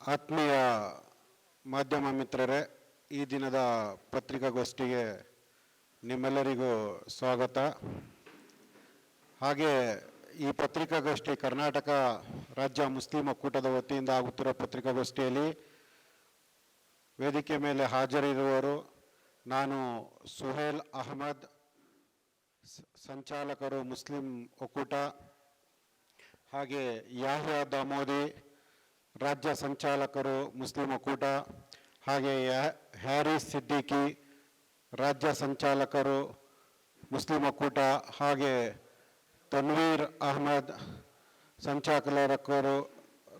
ಆತ್ಮೀಯ ಮಾಧ್ಯಮ ಮಿತ್ರರೇ, ಈ ದಿನದ ಪತ್ರಿಕಾಗೋಷ್ಠಿಗೆ ನಿಮ್ಮೆಲ್ಲರಿಗೂ ಸ್ವಾಗತ. ಹಾಗೆ ಈ ಪತ್ರಿಕಾಗೋಷ್ಠಿ ಕರ್ನಾಟಕ ರಾಜ್ಯ ಮುಸ್ಲಿಂ ಒಕ್ಕೂಟದ ವತಿಯಿಂದ ಆಗುತ್ತಿರುವ ಪತ್ರಿಕಾಗೋಷ್ಠಿಯಲ್ಲಿ ವೇದಿಕೆ ಮೇಲೆ ಹಾಜರಿರುವವರು ನಾನು ಸುಹೇಲ್ ಅಹಮದ್, ಸಂಚಾಲಕರು ಮುಸ್ಲಿಂ ಒಕ್ಕೂಟ, ಹಾಗೆ ಯಾಹ್ಯಾ ದಾಮೋದಿ, ರಾಜ್ಯ ಸಂಚಾಲಕರು ಮುಸ್ಲಿಂ ಒಕ್ಕೂಟ, ಹಾಗೆ ಹ್ಯಾರಿಸ್ ಸಿದ್ದಿಕಿ, ರಾಜ್ಯ ಸಂಚಾಲಕರು ಮುಸ್ಲಿಂ ಒಕ್ಕೂಟ, ಹಾಗೆ ತನ್ವೀರ್ ಅಹಮದ್, ಸಂಚಾಲಕರು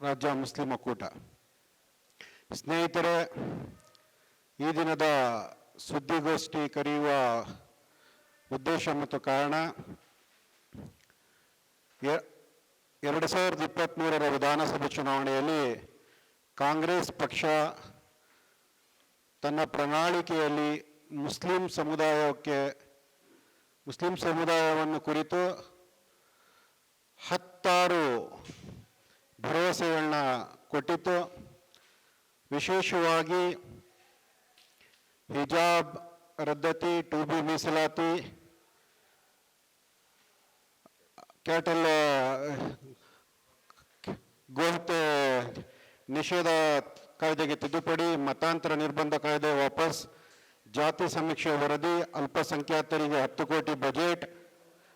ರಾಜ್ಯ ಮುಸ್ಲಿಂ ಒಕ್ಕೂಟ. ಸ್ನೇಹಿತರೆ, ಈ ದಿನದ ಸುದ್ದಿಗೋಷ್ಠಿ ಕರೆಯುವ ಉದ್ದೇಶ ಮತ್ತು ಕಾರಣ 2023ರ ವಿಧಾನಸಭೆ ಚುನಾವಣೆಯಲ್ಲಿ ಕಾಂಗ್ರೆಸ್ ಪಕ್ಷ ತನ್ನ ಪ್ರಣಾಳಿಕೆಯಲ್ಲಿ ಮುಸ್ಲಿಂ ಸಮುದಾಯವನ್ನು ಕುರಿತು 16 ಭರವಸೆಗಳನ್ನ ಕೊಟ್ಟಿತ್ತು. ವಿಶೇಷವಾಗಿ ಹಿಜಾಬ್ ರದ್ದತಿ, 2B ಮೀಸಲಾತಿ, ಕ್ಯಾಟಲ್ ಗೋಹತ್ಯೆ ನಿಷೇಧ ಕಾಯ್ದೆಗೆ ತಿದ್ದುಪಡಿ, ಮತಾಂತರ ನಿರ್ಬಂಧ ಕಾಯ್ದೆ ವಾಪಸ್, ಜಾತಿ ಸಮೀಕ್ಷೆ ವರದಿ, ಅಲ್ಪಸಂಖ್ಯಾತರಿಗೆ 10 ಕೋಟಿ ಬಜೆಟ್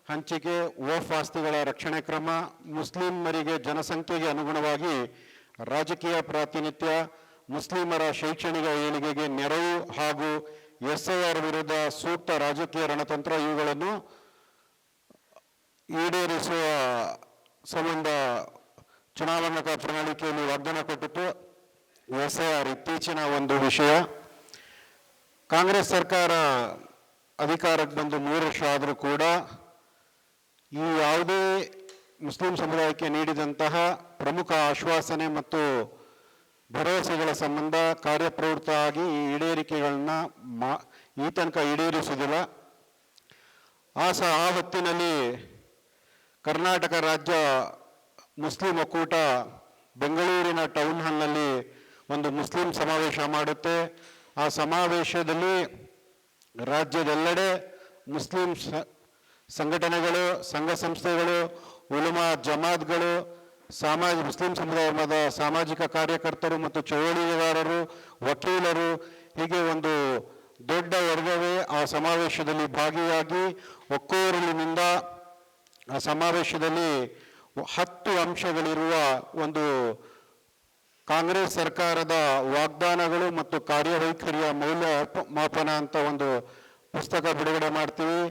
ಹಂಚಿಕೆ, ವಕ್ಫ್ ಆಸ್ತಿಗಳ ರಕ್ಷಣೆ ಕ್ರಮ, ಮುಸ್ಲಿಮರಿಗೆ ಜನಸಂಖ್ಯೆಗೆ ಅನುಗುಣವಾಗಿ ರಾಜಕೀಯ ಪ್ರಾತಿನಿಧ್ಯ, ಮುಸ್ಲಿಮರ ಶೈಕ್ಷಣಿಕ ಏಳಿಗೆಗೆ ನೆರವು ಹಾಗೂ SIR ವಿರುದ್ಧ ಸೂಕ್ತ ರಾಜಕೀಯ ರಣತಂತ್ರ ಇವುಗಳನ್ನು ಈಡೇರಿಸುವ ಸಂಬಂಧ ಚುನಾವಣಾ ಪ್ರಣಾಳಿಕೆಯಲ್ಲಿ ವಾಗ್ದಾನ ಕೊಟ್ಟಿತ್ತು. SIR ಇತ್ತೀಚಿನ ಒಂದು ವಿಷಯ. ಕಾಂಗ್ರೆಸ್ ಸರ್ಕಾರ ಅಧಿಕಾರಕ್ಕೆ ಬಂದು 3 ವರ್ಷ ಆದರೂ ಕೂಡ ಈ ಯಾವುದೇ ಮುಸ್ಲಿಂ ಸಮುದಾಯಕ್ಕೆ ನೀಡಿದಂತಹ ಪ್ರಮುಖ ಆಶ್ವಾಸನೆ ಮತ್ತು ಭರವಸೆಗಳ ಸಂಬಂಧ ಕಾರ್ಯಪ್ರವೃತ್ತ ಆಗಿ ಈ ಈಡೇರಿಕೆಗಳನ್ನ ಈ ತನಕ ಈಡೇರಿಸುವುದಿಲ್ಲ. ಆ ಹೊತ್ತಿನಲ್ಲಿ ಕರ್ನಾಟಕ ರಾಜ್ಯ ಮುಸ್ಲಿಂ ಒಕ್ಕೂಟ ಬೆಂಗಳೂರಿನ ಟೌನ್ ಹಾಲ್ನಲ್ಲಿ ಒಂದು ಮುಸ್ಲಿಂ ಸಮಾವೇಶ ಮಾಡುತ್ತೆ. ಆ ಸಮಾವೇಶದಲ್ಲಿ ರಾಜ್ಯದೆಲ್ಲೆಡೆ ಮುಸ್ಲಿಂ ಸಂಘಟನೆಗಳು, ಸಂಘ ಸಂಸ್ಥೆಗಳು, ಉಲಮಾ ಜಮಾತ್ಗಳು, ಮುಸ್ಲಿಂ ಸಮುದಾಯದ ಸಾಮಾಜಿಕ ಕಾರ್ಯಕರ್ತರು ಮತ್ತು ಚಳವಳಿಗಾರರು, ವಕೀಲರು, ಹೀಗೆ ಒಂದು ದೊಡ್ಡ ವರ್ಗವೇ ಆ ಸಮಾವೇಶದಲ್ಲಿ ಭಾಗಿಯಾಗಿ ಒಕ್ಕೊರಲಿನಿಂದ ಆ ಸಮಾವೇಶದಲ್ಲಿ 10 ಅಂಶಗಳಿರುವ ಒಂದು ಕಾಂಗ್ರೆಸ್ ಸರ್ಕಾರದ ವಾಗ್ದಾನಗಳು ಮತ್ತು ಕಾರ್ಯವೈಖರಿಯ ಮೌಲ್ಯಮಾಪನ ಅಂತ ಒಂದು ಪುಸ್ತಕ ಬಿಡುಗಡೆ ಮಾಡ್ತೀವಿ.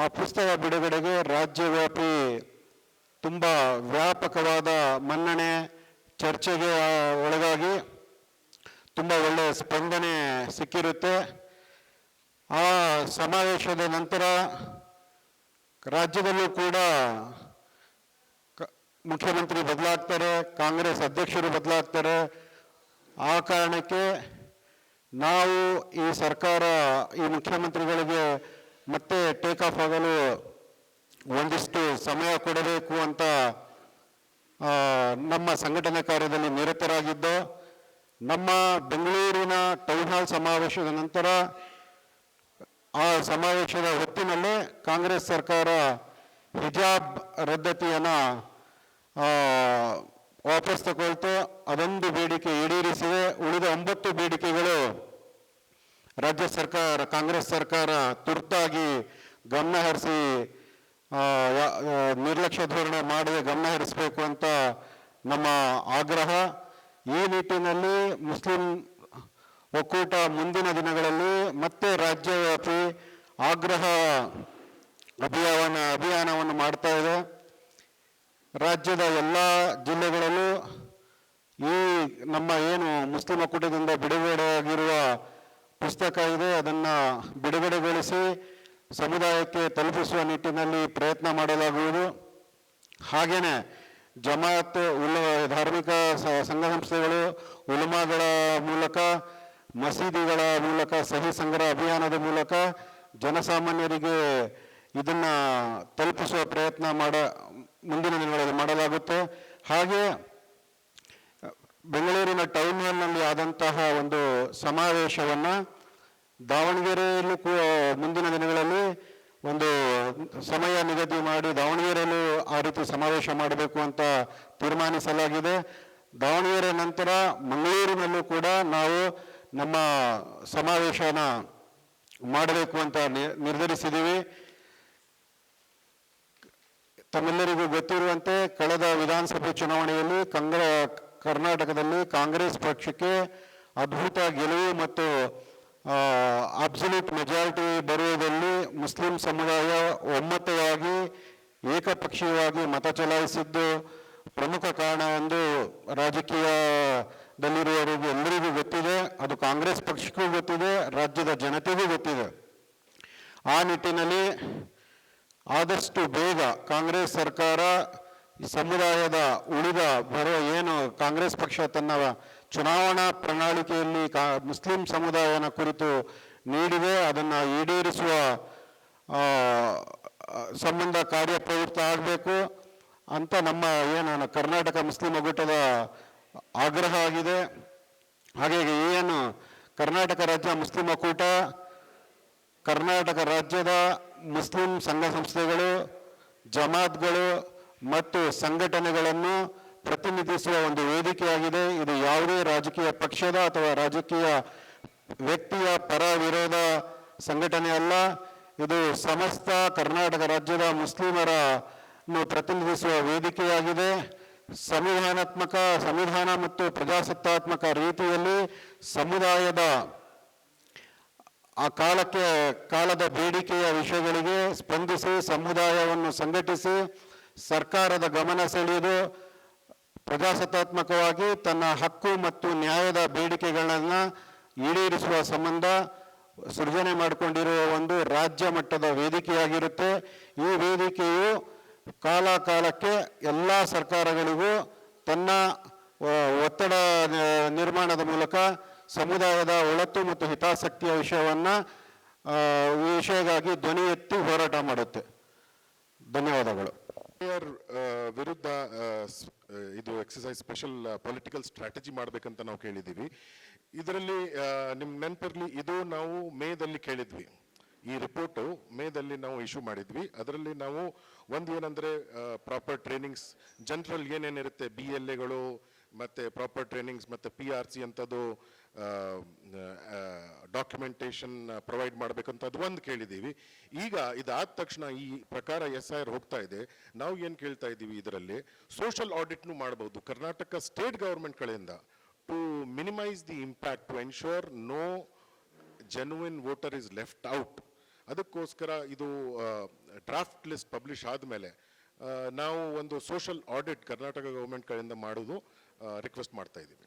ಆ ಪುಸ್ತಕ ಬಿಡುಗಡೆಗೆ ರಾಜ್ಯವ್ಯಾಪಿ ತುಂಬ ವ್ಯಾಪಕವಾದ ಮನ್ನಣೆ, ಚರ್ಚೆಗೆ ಒಳಗಾಗಿ ತುಂಬ ಒಳ್ಳೆಯ ಸ್ಪಂದನೆ ಸಿಕ್ಕಿರುತ್ತೆ. ಆ ಸಮಾವೇಶದ ನಂತರ ರಾಜ್ಯದಲ್ಲೂ ಕೂಡ ಮುಖ್ಯಮಂತ್ರಿ ಬದಲಾಗ್ತಾರೆ, ಕಾಂಗ್ರೆಸ್ ಅಧ್ಯಕ್ಷರು ಬದಲಾಗ್ತಾರೆ. ಆ ಕಾರಣಕ್ಕೆ ನಾವು ಈ ಸರ್ಕಾರ, ಈ ಮುಖ್ಯಮಂತ್ರಿಗಳಿಗೆ ಮತ್ತೆ ಟೇಕ್ ಆಫ್ ಆಗಲು ಒಂದಿಷ್ಟು ಸಮಯ ಕೊಡಬೇಕು ಅಂತ ನಮ್ಮ ಸಂಘಟನೆ ಕಾರ್ಯದಲ್ಲಿ ನಿರತರಾಗಿದ್ದು, ನಮ್ಮ ಬೆಂಗಳೂರಿನ ಟೌನ್ ಹಾಲ್ ಸಮಾವೇಶದ ನಂತರ ಆ ಸಮಾವೇಶದ ಹೊತ್ತಿನಲ್ಲೇ ಕಾಂಗ್ರೆಸ್ ಸರ್ಕಾರ ಹಿಜಾಬ್ ರದ್ದತಿಯನ್ನು ವಾಪಸ್ ತಗೊಳ್ತು. ಅದೊಂದು ಬೇಡಿಕೆ ಈಡೇರಿಸಿದೆ. ಉಳಿದ 9 ಬೇಡಿಕೆಗಳು ರಾಜ್ಯ ಸರ್ಕಾರ, ಕಾಂಗ್ರೆಸ್ ಸರ್ಕಾರ ತುರ್ತಾಗಿ ಗಮನಹರಿಸಿ ನಿರ್ಲಕ್ಷ್ಯ ಧೋರಣೆ ಮಾಡದೆ ಗಮನಹರಿಸಬೇಕು ಅಂತ ನಮ್ಮ ಆಗ್ರಹ. ಈ ನಿಟ್ಟಿನಲ್ಲಿ ಮುಸ್ಲಿಂ ಒಕ್ಕೂಟ ಮುಂದಿನ ದಿನಗಳಲ್ಲಿ ಮತ್ತೆ ರಾಜ್ಯವ್ಯಾಪಿ ಆಗ್ರಹ ಅಭಿಯಾನವನ್ನು ಮಾಡ್ತಾ ಇದೆ. ರಾಜ್ಯದ ಎಲ್ಲ ಜಿಲ್ಲೆಗಳಲ್ಲೂ ಈ ನಮ್ಮ ಏನು ಮುಸ್ಲಿಂ ಒಕ್ಕೂಟದಿಂದ ಬಿಡುಗಡೆಯಾಗಿರುವ ಪುಸ್ತಕ ಇದೆ, ಅದನ್ನು ಬಿಡುಗಡೆಗೊಳಿಸಿ ಸಮುದಾಯಕ್ಕೆ ತಲುಪಿಸುವ ನಿಟ್ಟಿನಲ್ಲಿ ಪ್ರಯತ್ನ ಮಾಡಲಾಗುವುದು. ಹಾಗೆಯೇ ಜಮಾತ್, ಧಾರ್ಮಿಕ ಸಂಘ ಸಂಸ್ಥೆಗಳು, ಉಲಮಾಗಳ ಮೂಲಕ, ಮಸೀದಿಗಳ ಮೂಲಕ, ಸಹಿ ಸಂಗ್ರಹ ಅಭಿಯಾನದ ಮೂಲಕ ಜನಸಾಮಾನ್ಯರಿಗೆ ಇದನ್ನು ತಲುಪಿಸುವ ಪ್ರಯತ್ನ ಮುಂದಿನ ದಿನಗಳಲ್ಲಿ ಮಾಡಲಾಗುತ್ತೆ. ಹಾಗೆ ಬೆಂಗಳೂರಿನ ಟೌನ್ ಆದಂತಹ ಒಂದು ಸಮಾವೇಶವನ್ನು ದಾವಣಗೆರೆಯಲ್ಲೂ ಮುಂದಿನ ದಿನಗಳಲ್ಲಿ ಒಂದು ಸಮಯ ನಿಗದಿ ಮಾಡಿ ದಾವಣಗೆರೆಯಲ್ಲೂ ಆ ರೀತಿ ಸಮಾವೇಶ ಮಾಡಬೇಕು ಅಂತ ತೀರ್ಮಾನಿಸಲಾಗಿದೆ. ದಾವಣಗೆರೆ ನಂತರ ಮಂಗಳೂರಿನಲ್ಲೂ ಕೂಡ ನಾವು ನಮ್ಮ ಸಮಾವೇಶನ ಮಾಡಬೇಕು ಅಂತ ನಿರ್ಧರಿಸಿದ್ದೀವಿ. ತಮ್ಮೆಲ್ಲರಿಗೂ ಗೊತ್ತಿರುವಂತೆ ಕಳೆದ ವಿಧಾನಸಭೆ ಚುನಾವಣೆಯಲ್ಲಿ ಕರ್ನಾಟಕದಲ್ಲಿ ಕಾಂಗ್ರೆಸ್ ಪಕ್ಷಕ್ಕೆ ಅದ್ಭುತ ಗೆಲುವು ಮತ್ತು ಅಬ್ಸಲ್ಯೂಟ್ ಮೆಜಾರಿಟಿ ಬರುವುದರಲ್ಲಿ ಮುಸ್ಲಿಂ ಸಮುದಾಯ ಒಮ್ಮತವಾಗಿ ಏಕಪಕ್ಷೀಯವಾಗಿ ಮತ ಚಲಾಯಿಸಿದ್ದು ಪ್ರಮುಖ ಕಾರಣ ಎಂದು ರಾಜಕೀಯದಲ್ಲಿರುವವರಿಗೆ ಎಲ್ಲರಿಗೂ ಗೊತ್ತಿದೆ. ಅದು ಕಾಂಗ್ರೆಸ್ ಪಕ್ಷಕ್ಕೂ ಗೊತ್ತಿದೆ, ರಾಜ್ಯದ ಜನತೆಗೂ ಗೊತ್ತಿದೆ. ಆ ನಿಟ್ಟಿನಲ್ಲಿ ಆದಷ್ಟು ಬೇಗ ಕಾಂಗ್ರೆಸ್ ಸರ್ಕಾರ ಸಮುದಾಯದ ಉಳಿದ ಏನು ಕಾಂಗ್ರೆಸ್ ಪಕ್ಷ ತನ್ನ ಚುನಾವಣಾ ಪ್ರಣಾಳಿಕೆಯಲ್ಲಿ ಮುಸ್ಲಿಂ ಸಮುದಾಯನ ಕುರಿತು ನೀಡಿದೆ ಅದನ್ನು ಈಡೇರಿಸುವ ಸಂಬಂಧ ಕಾರ್ಯಪ್ರವೃತ್ತ ಆಗಬೇಕು ಅಂತ ನಮ್ಮ ಕರ್ನಾಟಕ ಮುಸ್ಲಿಂ ಒಕ್ಕೂಟದ ಆಗ್ರಹ ಆಗಿದೆ. ಹಾಗಾಗಿ ಏನು ಕರ್ನಾಟಕ ರಾಜ್ಯ ಮುಸ್ಲಿಂ ಒಕ್ಕೂಟ ಕರ್ನಾಟಕ ರಾಜ್ಯದ ಮುಸ್ಲಿಂ ಸಂಘ ಸಂಸ್ಥೆಗಳು, ಜಮಾತ್ಗಳು ಮತ್ತು ಸಂಘಟನೆಗಳನ್ನು ಪ್ರತಿನಿಧಿಸುವ ಒಂದು ವೇದಿಕೆಯಾಗಿದೆ. ಇದು ಯಾವುದೇ ರಾಜಕೀಯ ಪಕ್ಷದ ಅಥವಾ ರಾಜಕೀಯ ವ್ಯಕ್ತಿಯ ಪರ ವಿರೋಧ ಸಂಘಟನೆ ಅಲ್ಲ. ಇದು ಸಮಸ್ತ ಕರ್ನಾಟಕ ರಾಜ್ಯದ ಮುಸ್ಲಿಮರನ್ನು ಪ್ರತಿನಿಧಿಸುವ ವೇದಿಕೆಯಾಗಿದೆ. ಸಂವಿಧಾನ ಮತ್ತು ಪ್ರಜಾಸತ್ತಾತ್ಮಕ ರೀತಿಯಲ್ಲಿ ಸಮುದಾಯದ ಆ ಕಾಲದ ಬೇಡಿಕೆಯ ವಿಷಯಗಳಿಗೆ ಸ್ಪಂದಿಸಿ ಸಮುದಾಯವನ್ನು ಸಂಘಟಿಸಿ ಸರ್ಕಾರದ ಗಮನ ಸೆಳೆಯುವುದು ಪ್ರಜಾಸತ್ತಾತ್ಮಕವಾಗಿ ತನ್ನ ಹಕ್ಕು ಮತ್ತು ನ್ಯಾಯದ ಬೇಡಿಕೆಗಳನ್ನು ಈಡೇರಿಸುವ ಸಂಬಂಧ ಸೃಜನೆ ಮಾಡಿಕೊಂಡಿರುವ ಒಂದು ರಾಜ್ಯ ಮಟ್ಟದ ವೇದಿಕೆಯಾಗಿರುತ್ತೆ. ಈ ವೇದಿಕೆಯು ಕಾಲಕ್ಕೆ ಎಲ್ಲ ಸರ್ಕಾರಗಳಿಗೂ ತನ್ನ ಒತ್ತಡ ನಿರ್ಮಾಣದ ಮೂಲಕ ಸಮುದಾಯದ ಒಳತು ಮತ್ತು ಹಿತಾಸಕ್ತಿಯ ವಿಷಯಗಾಗಿ ಧ್ವನಿ ಎತ್ತಿ ಹೋರಾಟ ಮಾಡುತ್ತೆ. ಧನ್ಯವಾದಗಳು. ವಿರುದ್ಧ ಇದು ಎಕ್ಸಸೈಸ್ ಸ್ಪೆಷಲ್ ಪೊಲಿಟಿಕಲ್ ಸ್ಟ್ರಾಟಜಿ ಮಾಡಬೇಕಂತ ನಾವು ಕೇಳಿದ್ದೀವಿ. ಇದರಲ್ಲಿ ನಿಮ್ಗೆ ನೆನಪಿರಲಿ, ಇದು ನಾವು ಮೇದಲ್ಲಿ ಕೇಳಿದ್ವಿ. ಈ ರಿಪೋರ್ಟು ಮೇದಲ್ಲಿ ನಾವು ಇಶ್ಯೂ ಮಾಡಿದ್ವಿ. ಅದರಲ್ಲಿ ನಾವು ಒಂದು ಏನಂದರೆ ಪ್ರಾಪರ್ ಟ್ರೈನಿಂಗ್ಸ್ ಜನರಲ್ ಏನೇನಿರುತ್ತೆ, BLAಗಳು ಮತ್ತು ಪ್ರಾಪರ್ ಟ್ರೈನಿಂಗ್ಸ್ ಮತ್ತು PRC ಅಂಥದ್ದು ಡಾಕ್ಯುಮೆಂಟೇಶನ್ ಪ್ರೊವೈಡ್ ಮಾಡಬೇಕಂತದ್ದು ಒಂದು ಕೇಳಿದ್ದೀವಿ. ಈಗ ಇದಾದ ತಕ್ಷಣ ಈ ಪ್ರಕಾರ SIR ಹೋಗ್ತಾ ಇದೆ. ನಾವು ಏನು ಕೇಳ್ತಾ ಇದ್ದೀವಿ, ಇದರಲ್ಲಿ ಸೋಷಲ್ ಆಡಿಟ್ನು ಮಾಡ್ಬೋದು ಕರ್ನಾಟಕ ಸ್ಟೇಟ್ ಗೌರ್ಮೆಂಟ್ ಕಡೆಯಿಂದ to minimise the impact, to ensure no genuine voter is left out. ಅದಕ್ಕೋಸ್ಕರ ಇದು ಡ್ರಾಫ್ಟ್ ಲಿಸ್ಟ್ ಪಬ್ಲಿಷ್ ಆದಮೇಲೆ ನಾವು ಒಂದು ಸೋಷಲ್ ಆಡಿಟ್ ಕರ್ನಾಟಕ ಗೌರ್ಮೆಂಟ್ ಕಡೆಯಿಂದ ಮಾಡೋದು ರಿಕ್ವೆಸ್ಟ್ ಮಾಡ್ತಾ ಇದ್ದೀವಿ.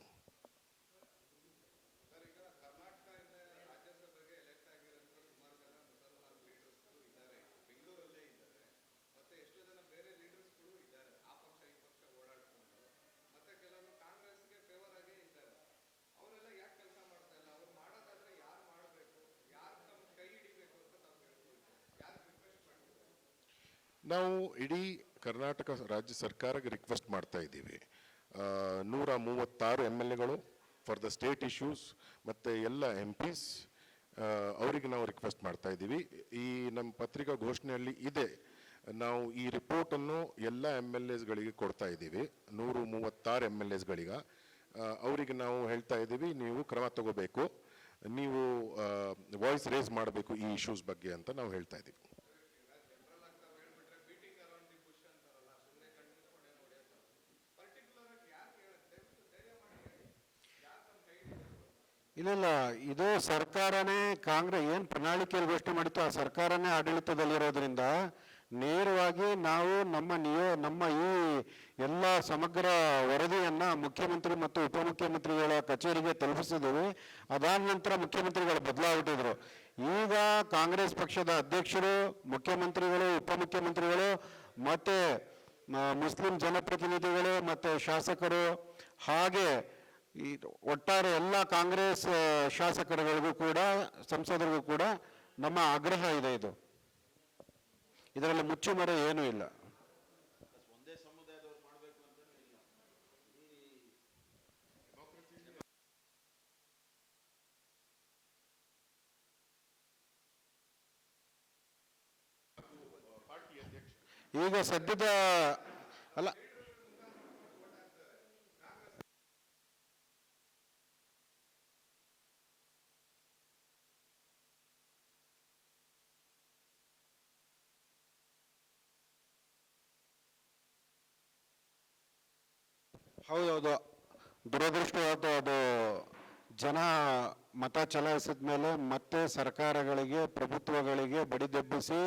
ನಾವು ಇಡೀ ಕರ್ನಾಟಕ ರಾಜ್ಯ ಸರ್ಕಾರಕ್ಕೆ ರಿಕ್ವೆಸ್ಟ್ ಮಾಡ್ತಾ ಇದ್ದೀವಿ. 136 MLAಗಳು ಫಾರ್ ದ ಸ್ಟೇಟ್ ಇಶ್ಯೂಸ್ ಮತ್ತು ಎಲ್ಲ MPs ಅವರಿಗೆ ನಾವು ರಿಕ್ವೆಸ್ಟ್ ಮಾಡ್ತಾ ಇದ್ದೀವಿ. ಈ ನಮ್ಮ ಪತ್ರಿಕಾ ಘೋಷಣೆಯಲ್ಲಿ ಇದೆ. ನಾವು ಈ ರಿಪೋರ್ಟನ್ನು ಎಲ್ಲ MLAsಗಳಿಗೆ ಕೊಡ್ತಾ ಇದ್ದೀವಿ. 136 MLAsಗಳಿಗೆ ಅವರಿಗೆ ನಾವು ಹೇಳ್ತಾ ಇದ್ದೀವಿ, ನೀವು ಕ್ರಮ ತಗೋಬೇಕು, ನೀವು ವಾಯ್ಸ್ ರೇಸ್ ಮಾಡಬೇಕು ಈ ಇಶ್ಯೂಸ್ ಬಗ್ಗೆ ಅಂತ ನಾವು ಹೇಳ್ತಾ ಇದ್ದೀವಿ. ಇಲ್ಲ, ಇದು ಸರ್ಕಾರನೇ ಕಾಂಗ್ರೆಸ್ ಏನು ಪ್ರಣಾಳಿಕೆಯಲ್ಲಿ ಘೋಷಣೆ ಮಾಡಿತ್ತು ಆ ಸರ್ಕಾರನೇ ಆಡಳಿತದಲ್ಲಿರೋದ್ರಿಂದ ನೇರವಾಗಿ ನಾವು ನಮ್ಮ ಈ ಎಲ್ಲ ಸಮಗ್ರ ವರದಿಯನ್ನು ಮುಖ್ಯಮಂತ್ರಿ ಮತ್ತು ಉಪಮುಖ್ಯಮಂತ್ರಿಗಳ ಕಚೇರಿಗೆ ತಲುಪಿಸಿದ್ದೀವಿ. ಅದಾದ ನಂತರ ಮುಖ್ಯಮಂತ್ರಿಗಳು ಬದಲಾಗ್ಬಿಟ್ಟಿದ್ರು. ಈಗ ಕಾಂಗ್ರೆಸ್ ಪಕ್ಷದ ಅಧ್ಯಕ್ಷರು, ಮುಖ್ಯಮಂತ್ರಿಗಳು, ಉಪಮುಖ್ಯಮಂತ್ರಿಗಳು ಮತ್ತು ಮುಸ್ಲಿಂ ಜನಪ್ರತಿನಿಧಿಗಳು ಮತ್ತು ಶಾಸಕರು ಹಾಗೆ ಈ ಒಟ್ಟಾರೆ ಎಲ್ಲ ಕಾಂಗ್ರೆಸ್ ಶಾಸಕರುಗಳಿಗೂ ಕೂಡ ಸಂಸದರಿಗೂ ಕೂಡ ನಮ್ಮ ಆಗ್ರಹ ಇದೆ. ಇದರಲ್ಲಿ ಮುಚ್ಚುಮರೆ ಏನೂ ಇಲ್ಲ. ಈಗ ಸದ್ಯದ ಅಲ್ಲ, ಹೌದೌದು, ದುರದೃಷ್ಟವಾದ ಅದು ಜನ ಮತ ಚಲಾಯಿಸಿದ ಮೇಲೆ ಮತ್ತೆ ಸರ್ಕಾರಗಳಿಗೆ, ಪ್ರಭುತ್ವಗಳಿಗೆ ಬಡಿದೆಬ್ಬಿಸಿ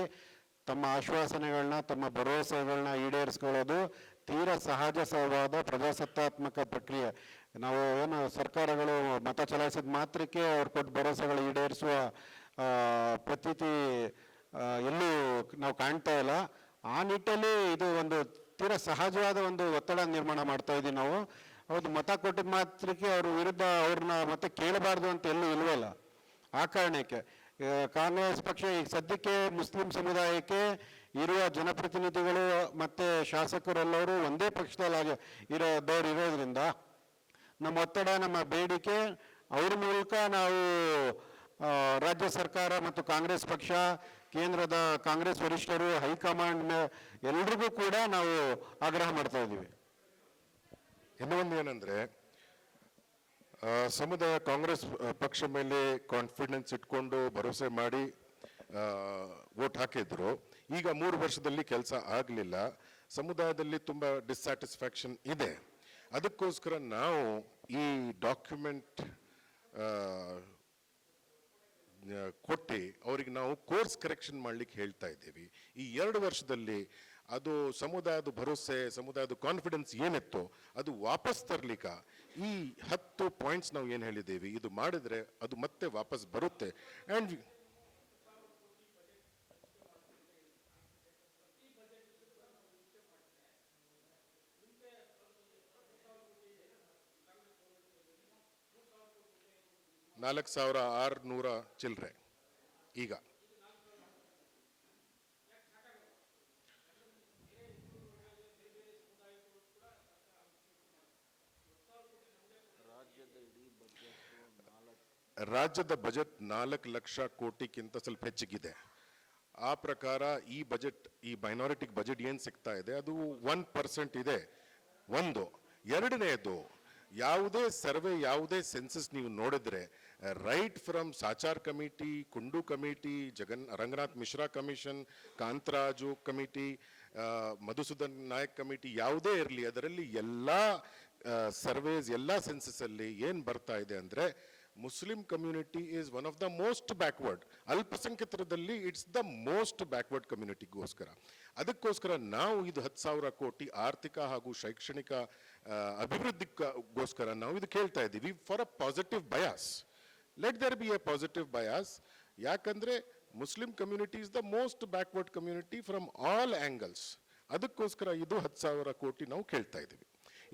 ತಮ್ಮ ಆಶ್ವಾಸನೆಗಳನ್ನ, ತಮ್ಮ ಭರವಸೆಗಳನ್ನ ಈಡೇರಿಸ್ಕೊಳ್ಳೋದು ತೀರಾ ಸಹಜವಾದ ಪ್ರಜಾಸತ್ತಾತ್ಮಕ ಪ್ರಕ್ರಿಯೆ. ನಾವು ಏನು ಸರ್ಕಾರಗಳು ಮತ ಚಲಾಯಿಸಿದ ಮಾತ್ರಕ್ಕೆ ಅವ್ರು ಕೊಟ್ಟ ಭರವಸೆಗಳು ಈಡೇರಿಸುವ ಪ್ರತೀತಿ ಎಲ್ಲೂ ನಾವು ಕಾಣ್ತಾ ಇಲ್ಲ. ಆ ನಿಟ್ಟಲ್ಲಿ ಇದು ಒಂದು ತೀರಾ ಸಹಜವಾದ ಒಂದು ಒತ್ತಡ ನಿರ್ಮಾಣ ಮಾಡ್ತಾ ಇದ್ದೀವಿ ನಾವು. ಹೌದು, ಮತ ಕೊಟ್ಟಿದ ಮಾತ್ರಕ್ಕೆ ಅವ್ರ ವಿರುದ್ಧ ಅವ್ರನ್ನ ಮತ್ತೆ ಕೇಳಬಾರ್ದು ಅಂತ ಎಲ್ಲೂ ಇಲ್ವಲ್ಲ. ಆ ಕಾರಣಕ್ಕೆ ಕಾಂಗ್ರೆಸ್ ಪಕ್ಷ ಈಗ ಸದ್ಯಕ್ಕೆ ಮುಸ್ಲಿಂ ಸಮುದಾಯಕ್ಕೆ ಇರುವ ಜನಪ್ರತಿನಿಧಿಗಳು ಮತ್ತೆ ಶಾಸಕರೆಲ್ಲರೂ ಒಂದೇ ಪಕ್ಷದಲ್ಲಿ ಇರೋದ್ರಿಂದ ನಮ್ಮ ಒತ್ತಡ, ನಮ್ಮ ಬೇಡಿಕೆ ಅವ್ರ ಮೂಲಕ ನಾವು ರಾಜ್ಯ ಸರ್ಕಾರ ಮತ್ತು ಕಾಂಗ್ರೆಸ್ ಪಕ್ಷ, ಕೇಂದ್ರದ ಕಾಂಗ್ರೆಸ್ ವರಿಷ್ಠರು, ಹೈಕಮಾಂಡ್ ಎಲ್ರಿಗೂ ಕೂಡ ನಾವು ಆಗ್ರಹ ಮಾಡ್ತಾ ಇದ್ದೀವಿ. ಇನ್ನೂ ಒಂದು ಏನಂದ್ರೆ, ಸಮುದಾಯ ಕಾಂಗ್ರೆಸ್ ಪಕ್ಷ ಮೇಲೆ ಕಾನ್ಫಿಡೆನ್ಸ್ ಇಟ್ಕೊಂಡು ಭರವಸೆ ಮಾಡಿ ವೋಟ್ ಹಾಕಿದ್ರು. ಈಗ 3 ವರ್ಷದಲ್ಲಿ ಕೆಲಸ ಆಗಲಿಲ್ಲ. ಸಮುದಾಯದಲ್ಲಿ ತುಂಬ ಡಿಸ್ಸ್ಯಾಟಿಸ್ಫ್ಯಾಕ್ಷನ್ ಇದೆ. ಅದಕ್ಕೋಸ್ಕರ ನಾವು ಈ ಡಾಕ್ಯುಮೆಂಟ್ ಕೊಟ್ಟು ಅವರಿಗೆ ನಾವು ಕೋರ್ಸ್ ಕರೆಕ್ಷನ್ ಮಾಡ್ಲಿಕ್ಕೆ ಹೇಳ್ತಾ ಇದ್ದೀವಿ. ಈ 2 ವರ್ಷದಲ್ಲಿ ಅದು ಸಮುದಾಯದ ಭರವಸೆ, ಸಮುದಾಯದ ಕಾನ್ಫಿಡೆನ್ಸ್ ಏನಿತ್ತು ಅದು ವಾಪಸ್ ತರ್ಲಿಕ್ಕ ಈ 10 ಪಾಯಿಂಟ್ಸ್ ನಾವು ಏನು ಹೇಳಿದ್ದೀವಿ ಇದು ಮಾಡಿದ್ರೆ ಅದು ಮತ್ತೆ ವಾಪಸ್ ಬರುತ್ತೆ. ಅಂಡ್ $4,600 ಚಿಲ್ಲರೆ ಈಗ. ರಾಜ್ಯದ ಬಜೆಟ್ 4 ಲಕ್ಷ ಕೋಟಿಗಿಂತ ಸ್ವಲ್ಪ ಹೆಚ್ಚಿಗಿದೆ. ಆ ಪ್ರಕಾರ ಈ ಬಜೆಟ್, ಈ ಮೈನಾರಿಟಿ ಬಜೆಟ್ ಏನು ಸಿಗ್ತಾ ಇದೆ ಅದು 1% ಇದೆ. ಒಂದು. ಎರಡನೆಯದು, ಯಾವುದೇ ಸರ್ವೆ, ಯಾವುದೇ ಸೆನ್ಸಸ್ ನೀವು ನೋಡಿದ್ರೆ right from Sachar committee, Kundu committee, Ranganath Mishra commission, Kantharaju committee, Madhusudan Nayak committee, ಯಾವುದೇ ಇರಲಿ ಅದರಲ್ಲಿ ಎಲ್ಲ ಸರ್ವೇಸ್, ಎಲ್ಲ ಸೆನ್ಸಸ್ ಅಲ್ಲಿ ಏನು ಬರ್ತಾ ಇದೆ ಅಂದ್ರೆ Muslim community is one of the most backward. ಅಲ್ಪಸಂಖ್ಯಾತರದಲ್ಲಿ ಇಟ್ಸ್ ದ ಮೋಸ್ಟ್ ಬ್ಯಾಕ್ವರ್ಡ್ ಕಮ್ಯುನಿಟಿಗೋಸ್ಕರ. ಅದಕ್ಕೋಸ್ಕರ ನಾವು ಇದು 10,000 ಕೋಟಿ ಆರ್ಥಿಕ ಹಾಗೂ ಶೈಕ್ಷಣಿಕ ಅಭಿವೃದ್ಧಿಗೋಸ್ಕರ ನಾವು ಇದು ಕೇಳ್ತಾ ಇದ್ದೀವಿ. For a positive bias, let there be a positive bias. ಯಾಕಂದ್ರೆ Muslim community is the most backward community from all angles. ಅದಕ್ಕೋಸ್ಕರ ಇದು 10,000 ಕೋಟಿ ನಾವು ಕೇಳ್ತಾ ಇದ್ದೀವಿ.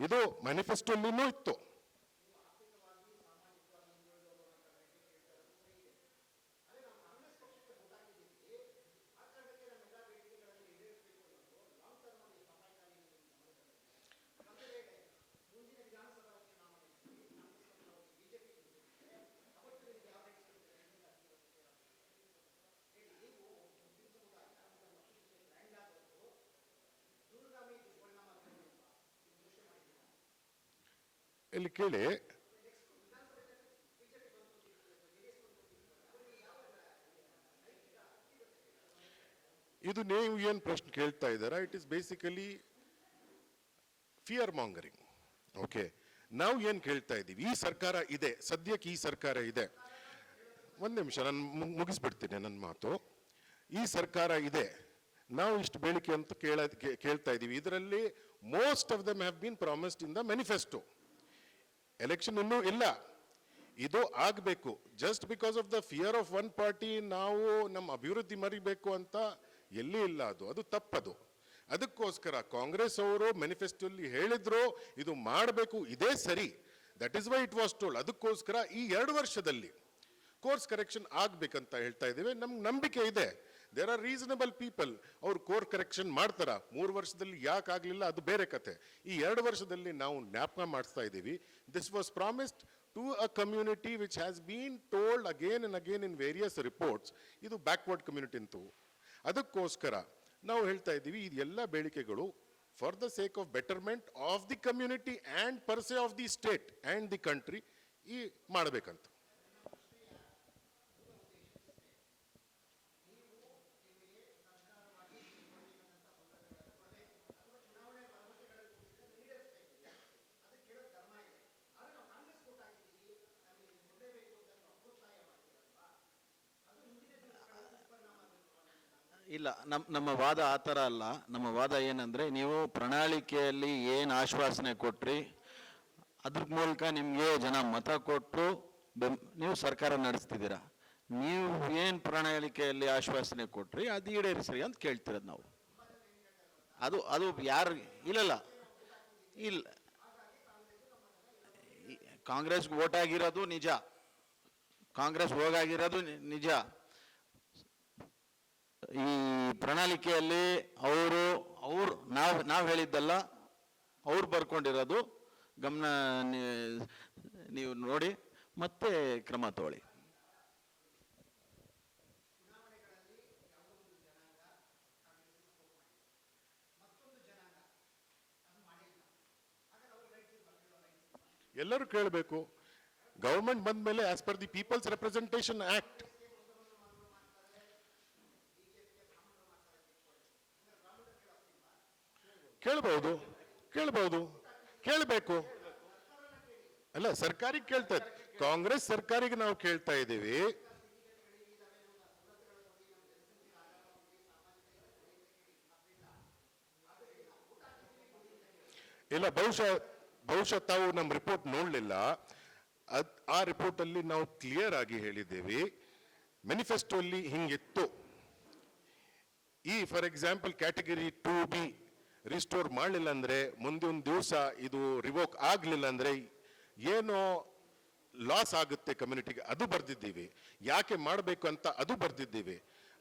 ಇದು ಮ್ಯಾನಿಫೆಸ್ಟೋಲ್ಲಿನೂ ಇತ್ತು. ಇಲ್ಲಿ ಕೇಳಿ, ಇದು ನೀವು ಏನು ಪ್ರಶ್ನೆ ಕೇಳ್ತಾ ಇದ್ದೀರಾ, it is basically fear mongering. Okay, ನಾವು ಏನು ಕೇಳ್ತಾ ಇದ್ದೀವಿ, ಈ ಸರ್ಕಾರ ಇದೆ, ಸದ್ಯಕ್ಕೆ ಈ ಸರ್ಕಾರ ಇದೆ. ಒಂದು ನಿಮಿಷ, ನಾನು ಮುಗಿಸ್ಬಿಡ್ತೀನಿ ನನ್ನ ಮಾತು. ಈ ಸರ್ಕಾರ ಇದೆ, ನಾವು ಇಷ್ಟು ಬೇಡಿಕೆ ಅಂತ ಕೇಳ್ತಾ ಇದ್ದೀವಿ. ಇದರಲ್ಲಿ most of them have been promised in the manifesto. Election ಇನ್ನೂ ಇಲ್ಲ, ಇದು ಆಗಬೇಕು. Just because of the fear of one party ನಾವು ನಮ್ಮ ಅಭಿವೃದ್ಧಿ ಮರಿಬೇಕು ಅಂತ ಎಲ್ಲಿ ಇಲ್ಲ. ಅದು ತಪ್ಪದು. ಅದಕ್ಕೋಸ್ಕರ ಕಾಂಗ್ರೆಸ್ ಅವರು ಮ್ಯಾನಿಫೆಸ್ಟೋಲ್ಲಿ ಹೇಳಿದ್ರು ಇದು ಮಾಡಬೇಕು, ಇದೇ ಸರಿ. That is why it was told. ಅದಕ್ಕೋಸ್ಕರ ಈ 2 ವರ್ಷದಲ್ಲಿ ಕೋರ್ಸ್ ಕರೆಕ್ಷನ್ ಆಗ್ಬೇಕಂತ ಹೇಳ್ತಾ ಇದ್ದೇವೆ. ನಮ್ಗೆ ನಂಬಿಕೆ ಇದೆ, ದೇರ್ ಆರ್ ರೀಸನಬಲ್ ಪೀಪಲ್, ಅವ್ರು ಕೋರ್ ಕರೆಕ್ಷನ್ ಮಾಡ್ತಾರ. 3 ವರ್ಷದಲ್ಲಿ ಯಾಕೆ ಆಗಲಿಲ್ಲ ಅದು ಬೇರೆ ಕತೆ. ಈ 2 ವರ್ಷದಲ್ಲಿ ನಾವು ಜ್ಞಾಪಕ ಮಾಡಿಸ್ತಾ ಇದ್ದೀವಿ, this was promised to a community which has been told again and again in various reports, ಇದು ಬ್ಯಾಕ್ವರ್ಡ್ ಕಮ್ಯುನಿಟಿ ಅಂತು. ಅದಕ್ಕೋಸ್ಕರ ನಾವು ಹೇಳ್ತಾ ಇದ್ದೀವಿ ಇದೆಲ್ಲ ಬೇಡಿಕೆಗಳು for the sake of betterment of the community and per se of the state and the country ಈ ಮಾಡಬೇಕಂತ. ಇಲ್ಲ, ನಮ್ಮ ವಾದ ಆ ಥರ ಅಲ್ಲ. ನಮ್ಮ ವಾದ ಏನಂದರೆ, ನೀವು ಪ್ರಣಾಳಿಕೆಯಲ್ಲಿ ಏನು ಆಶ್ವಾಸನೆ ಕೊಟ್ರಿ ಅದ್ರ ಮೂಲಕ ನಿಮಗೆ ಜನ ಮತ ಕೊಟ್ಟು ನೀವು ಸರ್ಕಾರ ನಡೆಸ್ತಿದ್ದೀರಾ. ನೀವು ಏನು ಪ್ರಣಾಳಿಕೆಯಲ್ಲಿ ಆಶ್ವಾಸನೆ ಕೊಟ್ರಿ ಅದು ಈಡೇರಿಸ್ರಿ ಅಂತ ಕೇಳ್ತಿರೋದು ನಾವು. ಅದು ಯಾರು ಇಲ್ಲ ಕಾಂಗ್ರೆಸ್ಗೆ ವೋಟ್ ಆಗಿರೋದು ನಿಜ, ಕಾಂಗ್ರೆಸ್ ಹೋಗಾಗಿರೋದು ನಿಜ. ಈ ಪ್ರಣಾಳಿಕೆಯಲ್ಲಿ ನಾವು ಹೇಳಿದ್ದಲ್ಲ, ಅವ್ರು ಬರ್ಕೊಂಡಿರೋದು. ಗಮನ ನೀವು ನೋಡಿ ಮತ್ತೆ ಕ್ರಮ ತಗೊಳ್ಳಿ. ಎಲ್ಲರೂ ಕೇಳಬೇಕು. ಗವರ್ಮೆಂಟ್ ಬಂದ ಮೇಲೆ as per the people's representation act ಕೇಳಬೇಕು. ಅಲ್ಲ, ಸರ್ಕಾರಿಗೆ ಕೇಳ್ತಾ ಕಾಂಗ್ರೆಸ್ ಸರ್ಕಾರಿಗೆ ನಾವು ಕೇಳ್ತಾ ಇದ್ದೀವಿ. ಇಲ್ಲ, ಬಹುಶಃ ತಾವು ನಮ್ಮ ರಿಪೋರ್ಟ್ ನೋಡಲಿಲ್ಲ. ಆ ರಿಪೋರ್ಟ್ ಅಲ್ಲಿ ನಾವು ಕ್ಲಿಯರ್ ಆಗಿ ಹೇಳಿದ್ದೇವೆ. ಮ್ಯಾನಿಫೆಸ್ಟೋ ಅಲ್ಲಿ ಹಿಂಗಿತ್ತು. ಈ for example category 2B restore ಮಾಡಲಿಲ್ಲ ಅಂದ್ರೆ, ಮುಂದಿನ ದಿವಸ ಇದು ರಿವೋಕ್ ಆಗಲಿಲ್ಲ ಅಂದ್ರೆ ಏನೋ ಲಾಸ್ ಆಗುತ್ತೆ ಕಮ್ಯುನಿಟಿಗೆ, ಅದು ಬರ್ದಿದ್ದೀವಿ. ಯಾಕೆ ಮಾಡಬೇಕು ಅಂತ ಅದು ಬರ್ದಿದ್ದೀವಿ.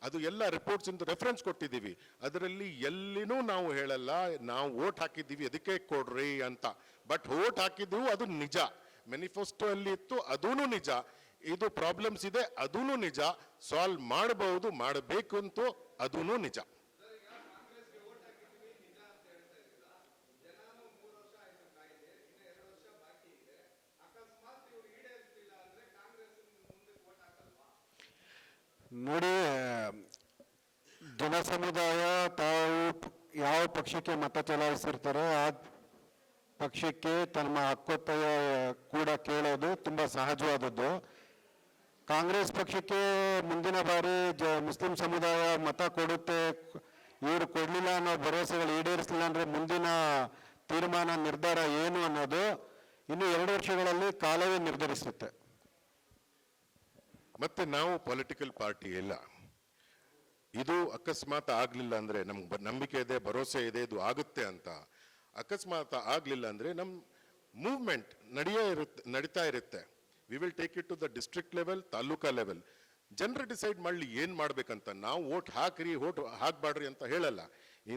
ಅದು ಎಲ್ಲ ರಿಪೋರ್ಟ್ಸ್ ಇಂದ ರೆಫರೆನ್ಸ್ ಕೊಟ್ಟಿದ್ದೀವಿ. ಅದರಲ್ಲಿ ಎಲ್ಲಿನೂ ನಾವು ಹೇಳಲ್ಲ ನಾವು ವೋಟ್ ಹಾಕಿದ್ದೀವಿ ಅದಕ್ಕೆ ಕೊಡ್ರಿ ಅಂತ. ಬಟ್ ವೋಟ್ ಹಾಕಿದ್ದೀವಿ ಅದು ನಿಜ. ಮ್ಯಾನಿಫೆಸ್ಟೋ ಅಲ್ಲಿ ಇತ್ತು, ಅದೂ ನಿಜ. ಇದು ಪ್ರಾಬ್ಲಮ್ಸ್ ಇದೆ, ಅದೂ ನಿಜ. ಸಾಲ್ವ್ ಮಾಡಬಹುದು, ಮಾಡಬೇಕು ಅಂತೂ ಅದೂ ನಿಜ. ನೋಡಿ, ಜನಸಮುದಾಯ ತಾವು ಯಾವ ಪಕ್ಷಕ್ಕೆ ಮತ ಚಲಾಯಿಸಿರ್ತಾರೋ ಆ ಪಕ್ಷಕ್ಕೆ ತಮ್ಮ ಹಕ್ಕೊತ್ತಾಯ ಕೂಡ ಕೇಳೋದು ತುಂಬ ಸಹಜವಾದದ್ದು. ಕಾಂಗ್ರೆಸ್ ಪಕ್ಷಕ್ಕೆ ಮುಂದಿನ ಬಾರಿ ಮುಸ್ಲಿಂ ಸಮುದಾಯ ಮತ ಕೊಡುತ್ತೆ, ಇವರು ಕೊಡಲಿಲ್ಲ ಅನ್ನೋ ಭರವಸೆಗಳು ಈಡೇರಿಸಲಿಲ್ಲ ಅಂದರೆ ಮುಂದಿನ ತೀರ್ಮಾನ ನಿರ್ಧಾರ ಏನು ಅನ್ನೋದು ಇನ್ನು 2 ವರ್ಷಗಳಲ್ಲಿ ಕಾಲವೇ ನಿರ್ಧರಿಸುತ್ತೆ. ಮತ್ತೆ ನಾವು ಪೊಲಿಟಿಕಲ್ ಪಾರ್ಟಿ ಇಲ್ಲ. ಇದು ಅಕಸ್ಮಾತ್ ಆಗ್ಲಿಲ್ಲ ಅಂದ್ರೆ ನಮ್ಗೆ ನಂಬಿಕೆ ಇದೆ, ಭರೋಸೆ ಇದೆ ಇದು ಆಗುತ್ತೆ ಅಂತ. ಅಕಸ್ಮಾತ್ ಆಗ್ಲಿಲ್ಲ ಅಂದ್ರೆ ನಮ್ ಮೂವ್ಮೆಂಟ್ ನಡೀತಾ ಇರುತ್ತೆ. We will take it to the district level, taluka level. ಜನರು ಡಿಸೈಡ್ ಮಾಡಲಿ ಏನ್ ಮಾಡ್ಬೇಕಂತ. ನಾವು ವೋಟ್ ಹಾಕ್ರಿ, ವೋಟ್ ಹಾಕ್ಬಾಡ್ರಿ ಅಂತ ಹೇಳಲ್ಲ.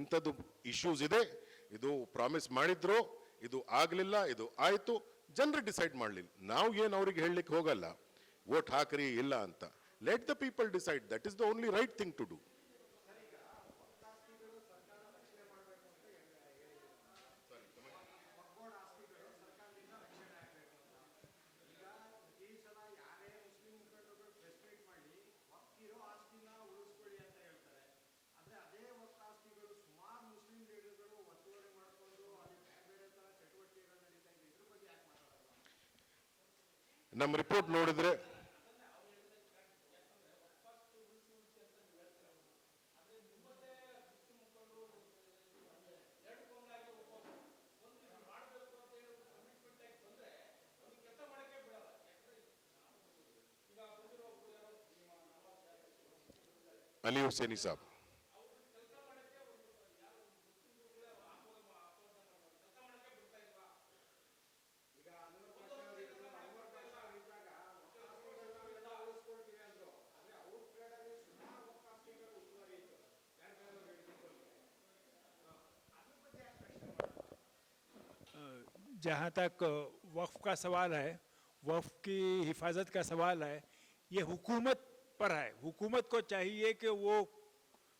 ಇಂಥದ್ದು ಇಶ್ಯೂಸ್ ಇದೆ, ಇದು ಪ್ರಾಮಿಸ್ ಮಾಡಿದ್ರು, ಇದು ಆಗ್ಲಿಲ್ಲ, ಇದು ಆಯ್ತು, ಜನರು ಡಿಸೈಡ್ ಮಾಡ್ಲಿಲ್ಲ. ನಾವು ಏನು ಅವ್ರಿಗೆ ಹೇಳಲಿಕ್ಕೆ ಹೋಗಲ್ಲ ವೋಟ್ ಹಾಕ್ರಿ ಇಲ್ಲ ಅಂತ. Let the people decide, that is the only right thing to do. ನಮ್ಮ ರಿಪೋರ್ಟ್ ನೋಡಿದ್ರೆ अली हुसैनी साहब, जहाँ तक वक्फ का सवाल है, वक्फ की हिफाजत का सवाल है, ये हुकूमत पर है। हुकूमत को चाहिए कि वो